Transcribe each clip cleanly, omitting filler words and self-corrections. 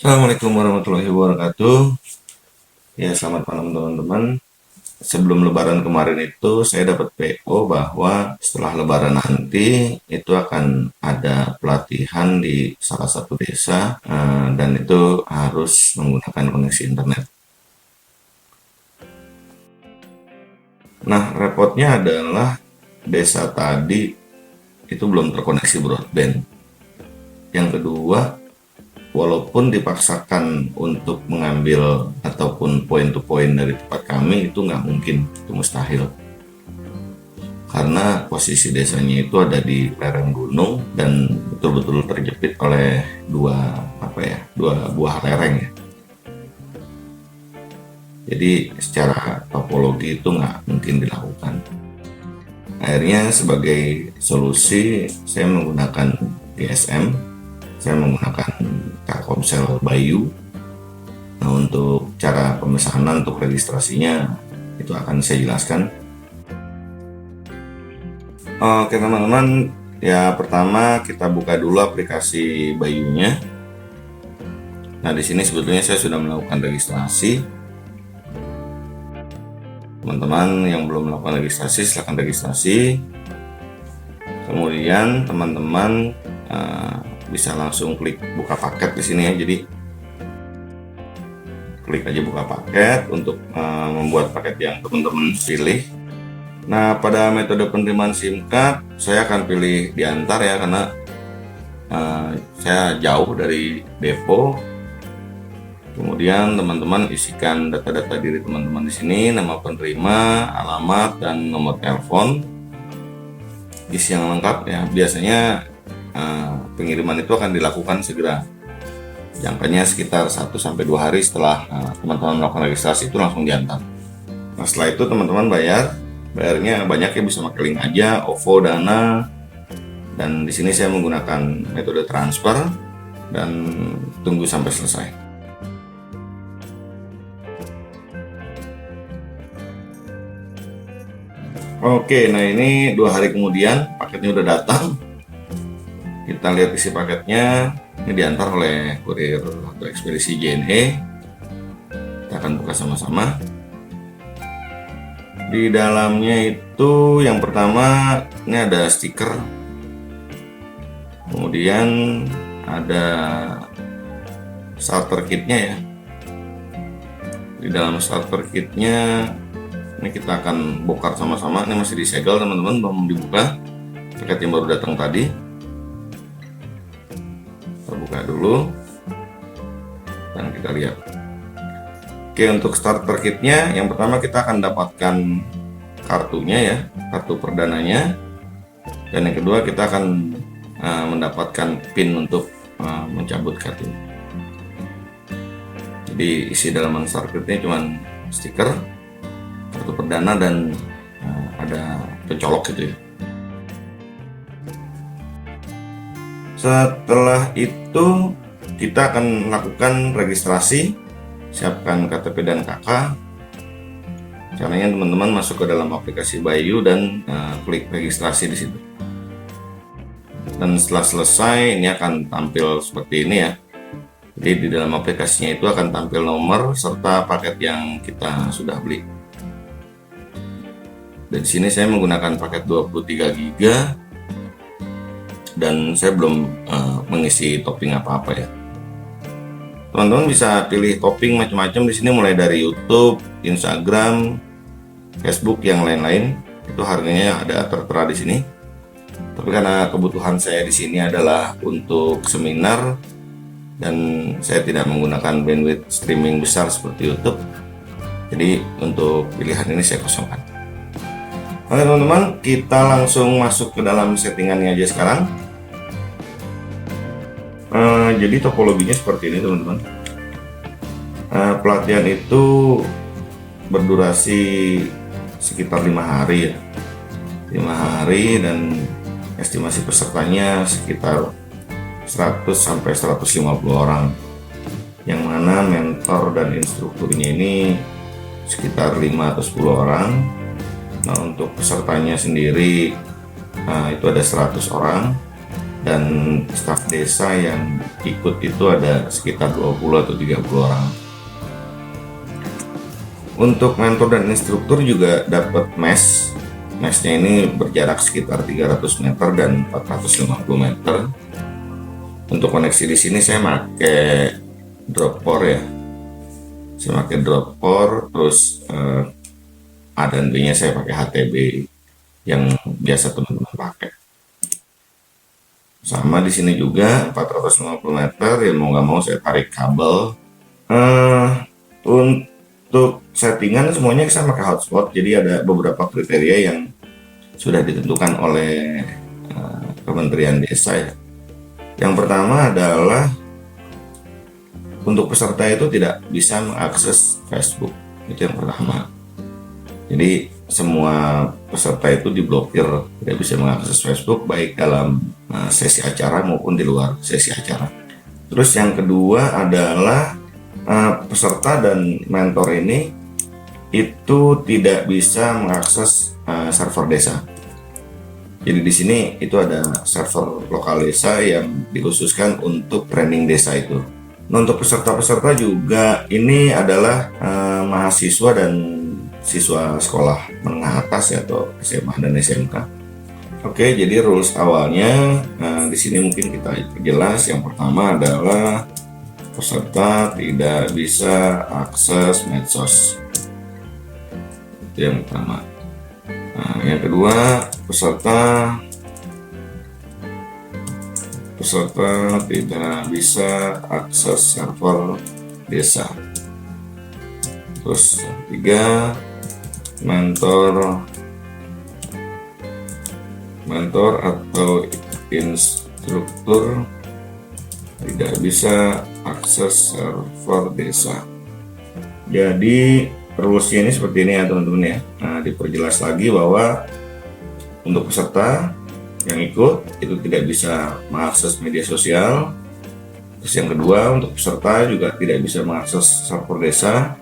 Assalamualaikum warahmatullahi wabarakatuh. Ya, selamat malam teman-teman. Sebelum Lebaran kemarin itu saya dapat PO bahwa setelah Lebaran nanti itu akan ada pelatihan di salah satu desa, dan itu harus menggunakan koneksi internet. Nah, repotnya adalah desa tadi itu belum terkoneksi broadband. Yang kedua, walaupun dipaksakan untuk mengambil ataupun point to point dari tempat kami, itu nggak mungkin, itu mustahil, karena posisi desanya itu ada di lereng gunung dan betul-betul terjepit oleh dua buah lereng ya. Jadi secara topologi itu nggak mungkin dilakukan. Akhirnya sebagai solusi saya menggunakan GSM, saya menggunakan Telkomsel Bayu. Nah, untuk cara pemesanan untuk registrasinya itu akan saya jelaskan. Oke teman-teman, ya pertama kita buka dulu aplikasi Bayunya. Nah, di sini sebetulnya saya sudah melakukan registrasi. Teman-teman yang belum melakukan registrasi, silahkan registrasi. Kemudian teman-teman bisa langsung klik buka paket di sini ya. Jadi klik aja buka paket untuk membuat paket yang teman-teman pilih. Nah, pada metode penerimaan SIM card saya akan pilih diantar ya, karena saya jauh dari depo. Kemudian teman-teman isikan data-data diri teman-teman di sini, nama penerima, alamat, dan nomor telepon. Isi yang lengkap ya. Biasanya pengiriman itu akan dilakukan segera. Jangkanya sekitar 1-2 hari setelah teman-teman melakukan registrasi itu langsung diantar. Nah, setelah itu teman-teman bayarnya banyak ya, bisa pakai link aja, OVO, Dana, dan di sini saya menggunakan metode transfer dan tunggu sampai selesai. Oke, nah ini 2 hari kemudian paketnya udah datang. Kita lihat isi paketnya. Ini diantar oleh kurir atau ekspedisi JNE. Kita akan buka sama-sama. Di dalamnya itu yang pertama ini ada stiker, kemudian ada starter kitnya ya. Di dalam starter kitnya ini kita akan bongkar sama-sama. Ini masih disegel teman-teman, belum dibuka. Paket yang baru datang tadi. Kita buka dulu dan kita lihat. Oke, untuk starter kitnya yang pertama kita akan dapatkan kartunya ya, kartu perdananya, dan yang kedua kita akan mendapatkan pin untuk mencabut kartu. Jadi isi dalaman starter kitnya cuma stiker, kartu perdana, dan ada pencolok gitu ya. Setelah itu kita akan lakukan registrasi. Siapkan KTP dan KK. Caranya teman-teman masuk ke dalam aplikasi Bayu dan klik registrasi di situ. Dan setelah selesai ini akan tampil seperti ini ya. Jadi di dalam aplikasinya itu akan tampil nomor serta paket yang kita sudah beli. Dan di sini saya menggunakan paket 23 GB dan saya belum mengisi topping apa-apa ya. Teman-teman bisa pilih topping macam-macam di sini, mulai dari YouTube, Instagram, Facebook, yang lain-lain. Itu harganya ada tertera di sini. Tapi karena kebutuhan saya di sini adalah untuk seminar dan saya tidak menggunakan bandwidth streaming besar seperti YouTube, jadi untuk pilihan ini saya kosongkan. Oke teman-teman, kita langsung masuk ke dalam settingannya aja sekarang. Jadi topologinya seperti ini teman-teman. Pelatihan itu berdurasi sekitar 5 hari ya, 5 hari, dan estimasi pesertanya sekitar 100-150 orang, yang mana mentor dan instrukturnya ini sekitar 5 atau 10 orang. Nah, untuk pesertanya sendiri itu ada 100 orang. dan staf desa yang ikut itu ada sekitar 20 atau 30 orang. Untuk mentor dan instruktur juga dapat mes. Mesnya ini berjarak sekitar 300 meter dan 450 meter. Untuk koneksi di sini saya pakai Dropboard ya. Saya pakai Dropboard, terus A dan B-nya saya pakai HTB yang biasa teman-teman pakai. Sama di sini juga 450 meter, ya mau nggak mau saya tarik kabel. Untuk settingan semuanya saya pakai hotspot, jadi ada beberapa kriteria yang sudah ditentukan oleh Kementerian Desa ya. Yang pertama adalah untuk peserta itu tidak bisa mengakses Facebook, itu yang pertama. Jadi semua peserta itu diblokir, tidak bisa mengakses Facebook baik dalam sesi acara maupun di luar sesi acara. Terus yang kedua adalah peserta dan mentor ini itu tidak bisa mengakses server desa. Jadi di sini itu ada server lokal desa yang dikhususkan untuk training desa itu. Nah, untuk peserta-peserta juga ini adalah mahasiswa dan siswa sekolah menengah atas ya, atau SMA dan SMK. Oke, jadi rules awalnya di sini mungkin kita perjelas. Yang pertama adalah peserta tidak bisa akses medsos. Itu yang pertama. Nah, yang kedua, peserta tidak bisa akses server desa. Terus yang ketiga, mentor atau instruktur tidak bisa akses server desa. Jadi rulesnya ini seperti ini ya teman-teman ya. Nah, diperjelas lagi bahwa untuk peserta yang ikut itu tidak bisa mengakses media sosial. Terus yang kedua, untuk peserta juga tidak bisa mengakses server desa,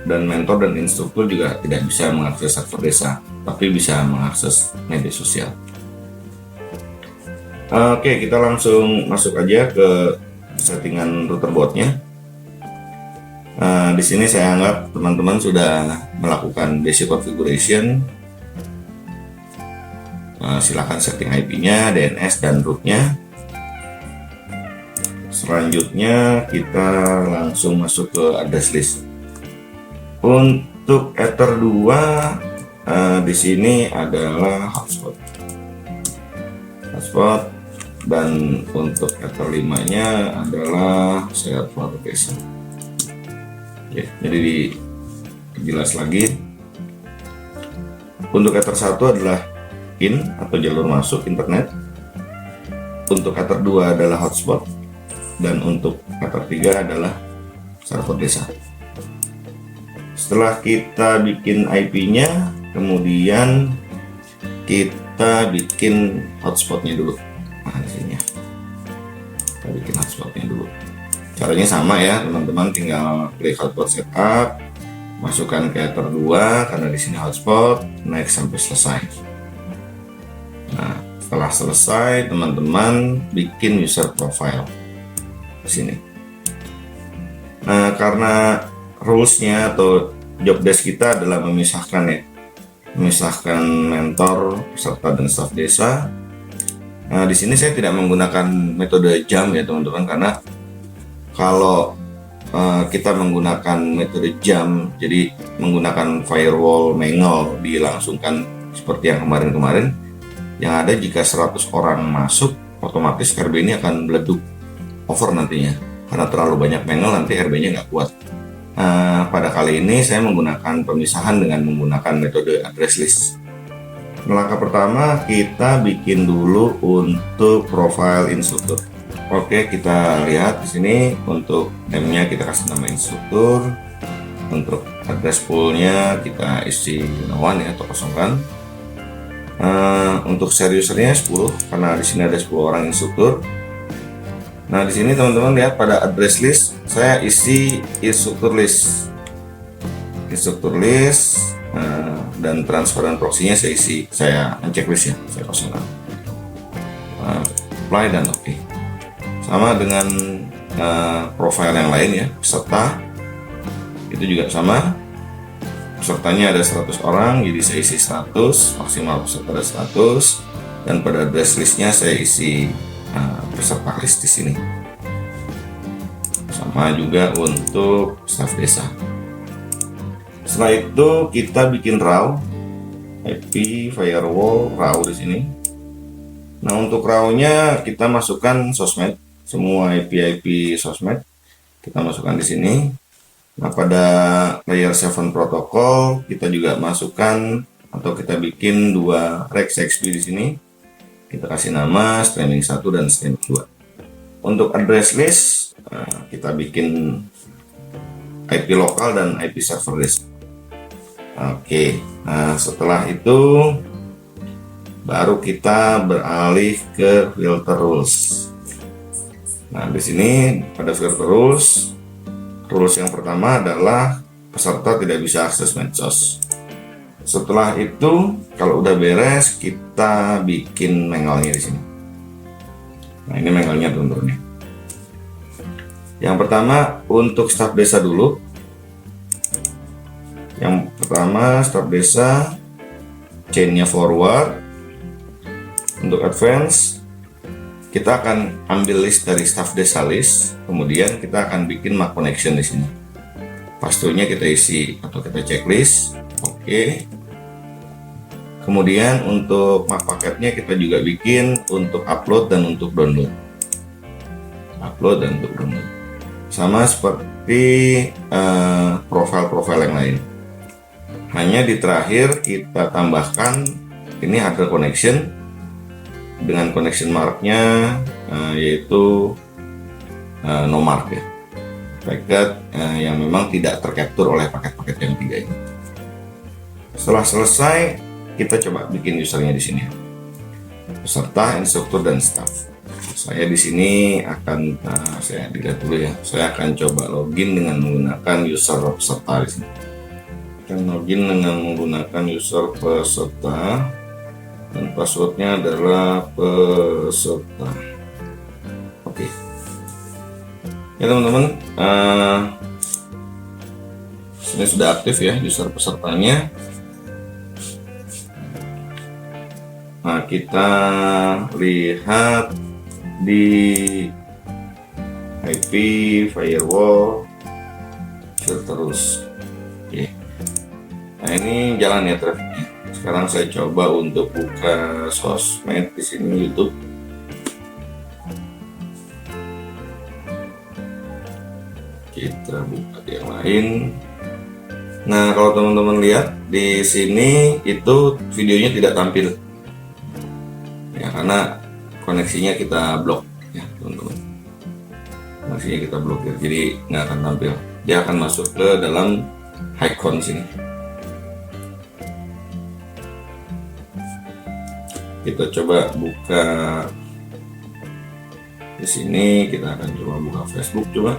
dan mentor dan instruktur juga tidak bisa mengakses server desa, tapi bisa mengakses media sosial. Oke, kita langsung masuk aja ke settingan router boardnya. Di sini saya anggap teman-teman sudah melakukan basic configuration. Silakan setting IP-nya, DNS dan root-nya. Selanjutnya kita langsung masuk ke address list. Untuk Ether 2 di sini adalah hotspot, dan untuk Ether 5-nya adalah server desa. Ya, jadi dijelas lagi. Untuk Ether 1 adalah in atau jalur masuk internet. Untuk Ether 2 adalah hotspot, dan untuk Ether 3 adalah server desa. Setelah kita bikin IP-nya, kemudian kita bikin hotspotnya dulu. Nah, di sini kita bikin hotspotnya dulu. Caranya sama ya teman-teman, tinggal klik hotspot setup, masukkan ke Ether 2 karena di sini hotspot, naik sampai selesai. Nah, setelah selesai teman-teman bikin user profile di sini. Nah, karena rulesnya atau job desk kita adalah memisahkan mentor, peserta dan staf desa. Nah, di sini saya tidak menggunakan metode jam ya teman-teman, karena kalau kita menggunakan metode jam, jadi menggunakan firewall manual dilangsungkan seperti yang kemarin-kemarin, yang ada jika 100 orang masuk, otomatis RB ini akan meleduk over nantinya, karena terlalu banyak manual, nanti RB-nya nggak kuat. Pada kali ini saya menggunakan pemisahan dengan menggunakan metode address list. Langkah pertama kita bikin dulu untuk profile instruktur. Oke, kita lihat di sini untuk name-nya kita kasih nama instruktur. Untuk address pool-nya kita isi no1 ya, atau kosongkan. Untuk seriusnya 10 karena di sini ada 10 orang instruktur. Nah, di sini teman-teman lihat pada address list saya isi instruktur list, dan transfer dan proxy-nya saya isi, saya checklist ya, saya kosongkan. apply dan oke. Sama dengan profile yang lain ya, peserta itu juga sama, pesertanya ada 100 orang, jadi saya isi 100, maksimal peserta ada 100, dan pada address listnya saya isi peserta list di sini. Sama juga untuk staf desa. Setelah itu kita bikin RAW, IP firewall RAW di sini. Nah, untuk RAW-nya kita masukkan sosmed, semua IP sosmed kita masukkan di sini. Nah, pada layer 7 protokol kita juga masukkan atau kita bikin 2 Rex XP di sini. Kita kasih nama streaming 1 dan streaming 2. Untuk address list kita bikin IP lokal dan IP server list. Oke, nah setelah itu baru kita beralih ke filter rules. Nah, di sini pada filter rules yang pertama adalah peserta tidak bisa akses medsos. Setelah itu, kalau udah beres, kita bikin mangelnya di sini. Nah, ini mangelnya teman-teman. Yang pertama untuk staf desa dulu. Yang pertama staf desa, chainnya forward. Untuk advance, kita akan ambil list dari staf desa list, kemudian kita akan bikin map connection di sini. Pastinya kita isi atau kita checklist, oke. Kemudian untuk map paketnya kita juga bikin untuk upload dan untuk download. Upload dan untuk download. Sama seperti profil-profil yang lain. Hanya di terakhir kita tambahkan ini hardware connection dengan connection marknya yaitu no mark ya, paket yang memang tidak tercapture oleh paket-paket yang 3 ini. Setelah selesai kita coba bikin usernya di sini, peserta, instruktur dan staff. Saya di sini akan saya dilihat dulu ya. Saya akan coba login dengan menggunakan user peserta di sini. Akan login dengan menggunakan user peserta dan passwordnya adalah peserta. Oke. Ya teman-teman, ini sudah aktif ya user pesertanya. Nah, kita lihat di IP firewall filters. Oke. Nah, ini jalan ya trafficnya. Sekarang saya coba untuk buka sosmed di sini YouTube. Kita buka yang lain. Nah, kalau teman-teman lihat di sini itu videonya tidak tampil. Ya, karena koneksinya kita blok ya, teman-teman. Koneksinya kita blokir, jadi nggak akan tampil. Dia akan masuk ke dalam icon sini. Kita coba buka di sini. Kita akan coba buka Facebook coba.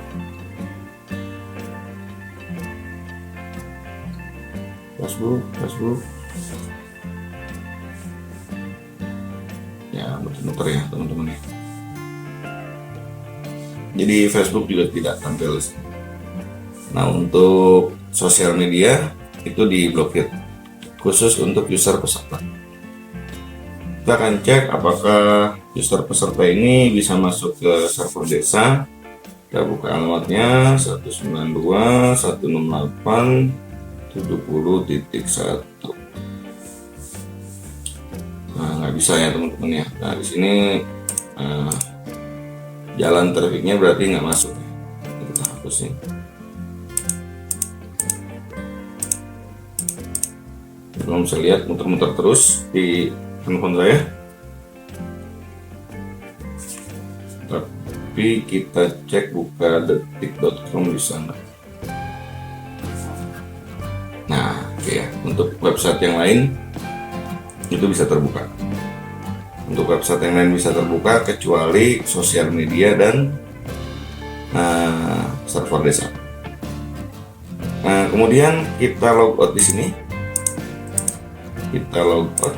Facebook. Ya, muter-muter ya teman-teman ya. Jadi Facebook juga tidak tampil. Nah, untuk sosial media itu diblokir khusus untuk user peserta. Kita akan cek apakah user peserta ini bisa masuk ke server desa. Kita buka alamatnya 192.168.70.1. Nah, nggak bisa ya teman-teman ya. Nah, di sini jalan trafficnya berarti nggak masuk. Kita hapus nih. Belum bisa lihat, muter-muter terus di handphone saya. Tapi kita cek buka detik.com di sana. Nah, oke ya. Untuk website yang lain itu bisa terbuka. Untuk website yang lain bisa terbuka kecuali sosial media dan server desa. Nah, kemudian kita logout di sini. Kita logout.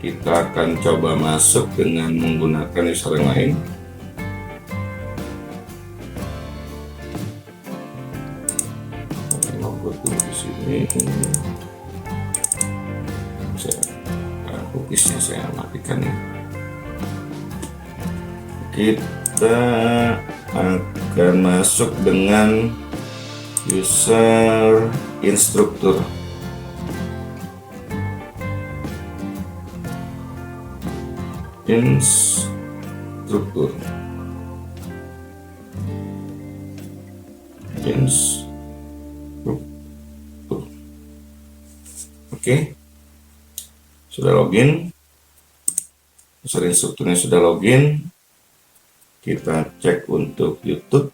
kita akan coba masuk dengan menggunakan user yang lain. Logo di sini. Cookiesnya saya matikan ya. Kita akan masuk dengan user instruktur. Instruktur. Oke. Sudah login. User instrukturnya sudah login. Kita cek untuk YouTube.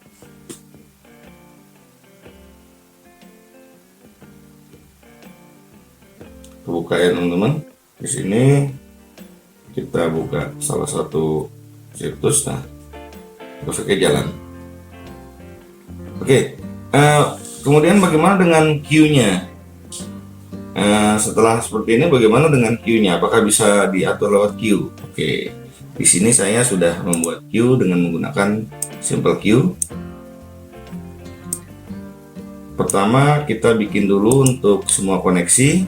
Buka ya teman-teman. Di sini kita buka salah satu situs. Nah, terus oke jalan. Oke. Kemudian bagaimana dengan queue-nya? Setelah seperti ini, bagaimana dengan queue-nya? Apakah bisa diatur lewat queue? Oke, di sini saya sudah membuat queue dengan menggunakan simple queue. Pertama, kita bikin dulu untuk semua koneksi,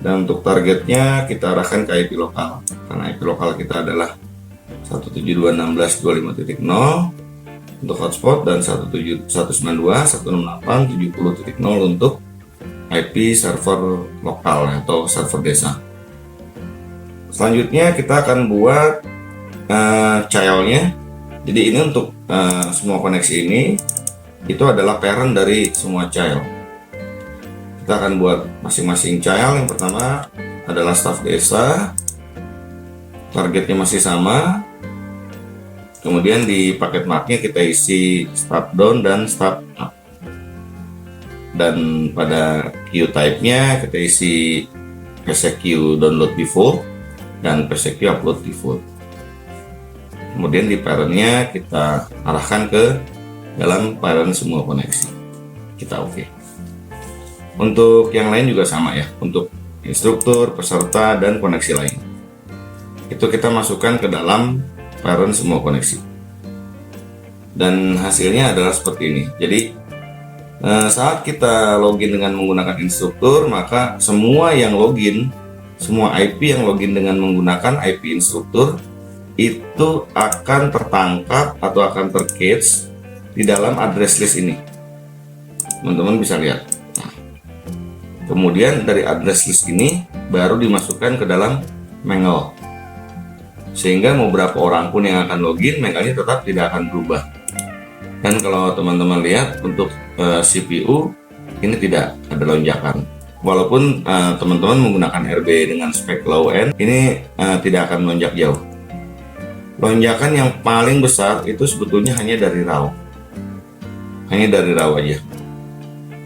dan untuk targetnya kita arahkan ke IP lokal, karena IP lokal kita adalah 172.16.25.0 untuk hotspot dan 192.168.70.0 untuk IP server lokal atau server desa. Selanjutnya kita akan buat childnya. Jadi ini untuk semua koneksi ini itu adalah parent dari semua child. Kita akan buat masing-masing child. Yang pertama adalah staff desa, targetnya masih sama. Kemudian di paket marknya kita isi start down dan start up. Dan pada queue type-nya kita isi PCQ download default dan PCQ upload default. Kemudian di parent-nya kita arahkan ke dalam parent semua koneksi. Kita oke. Untuk yang lain juga sama ya, untuk instruktur, peserta, dan koneksi lain. Itu kita masukkan ke dalam parent semua koneksi. Dan hasilnya adalah seperti ini. Jadi saat kita login dengan menggunakan instruktur, maka semua yang login, semua IP yang login dengan menggunakan IP instruktur itu akan tertangkap atau akan tercatch di dalam address list ini. Teman-teman bisa lihat. Nah, kemudian dari address list ini baru dimasukkan ke dalam Mangle. Sehingga mau berapa orang pun yang akan login, Mangle-nya tetap tidak akan berubah. Dan kalau teman-teman lihat untuk CPU ini tidak ada lonjakan. Walaupun teman-teman menggunakan RB dengan spek low end, ini tidak akan melonjak jauh. Lonjakan yang paling besar itu sebetulnya hanya dari RAW. Hanya dari RAW aja.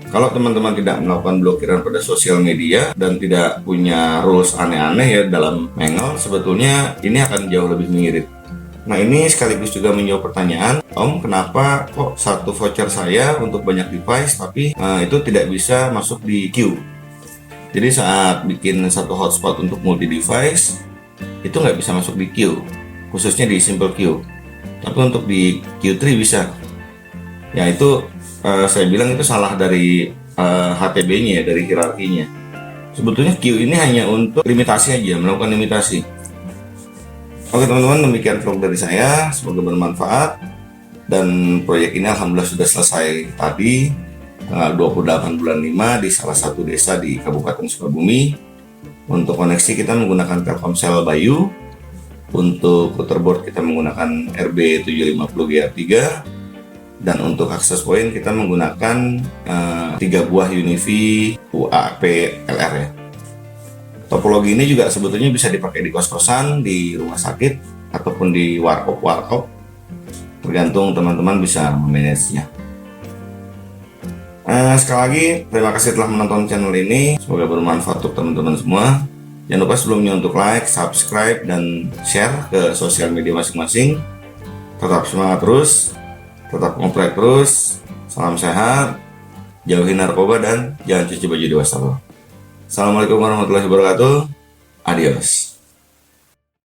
Kalau teman-teman tidak melakukan blokiran pada sosial media dan tidak punya rules aneh-aneh ya dalam Mangle, sebetulnya ini akan jauh lebih mengirit. Nah, ini sekaligus juga menjawab pertanyaan, Om, kenapa kok satu voucher saya untuk banyak device tapi itu tidak bisa masuk di queue. Jadi saat bikin satu hotspot untuk multi device itu nggak bisa masuk di queue, khususnya di simple queue. Tapi untuk di Q3 bisa. Ya itu saya bilang itu salah dari HTB-nya, dari hierarkinya. Sebetulnya queue ini hanya untuk limitasi aja, melakukan limitasi. Oke teman-teman, demikian vlog dari saya, semoga bermanfaat. Dan proyek ini alhamdulillah sudah selesai tadi, tanggal 28 bulan 5 di salah satu desa di Kabupaten Sukabumi. Untuk koneksi kita menggunakan Telkomsel Bayu. Untuk routerboard kita menggunakan RB750GR3. Dan untuk access point kita menggunakan 3 buah UniFi UAP LR ya. Topologi ini juga sebetulnya bisa dipakai di kos-kosan, di rumah sakit, ataupun di warkop, tergantung teman-teman bisa memanagenya. Sekali lagi, terima kasih telah menonton channel ini, semoga bermanfaat untuk teman-teman semua. Jangan lupa sebelumnya untuk like, subscribe, dan share ke sosial media masing-masing. Tetap semangat terus, tetap komplek terus, salam sehat, jauhi narkoba, dan jangan cuci baju di wastafel. Assalamualaikum warahmatullahi wabarakatuh. Adios.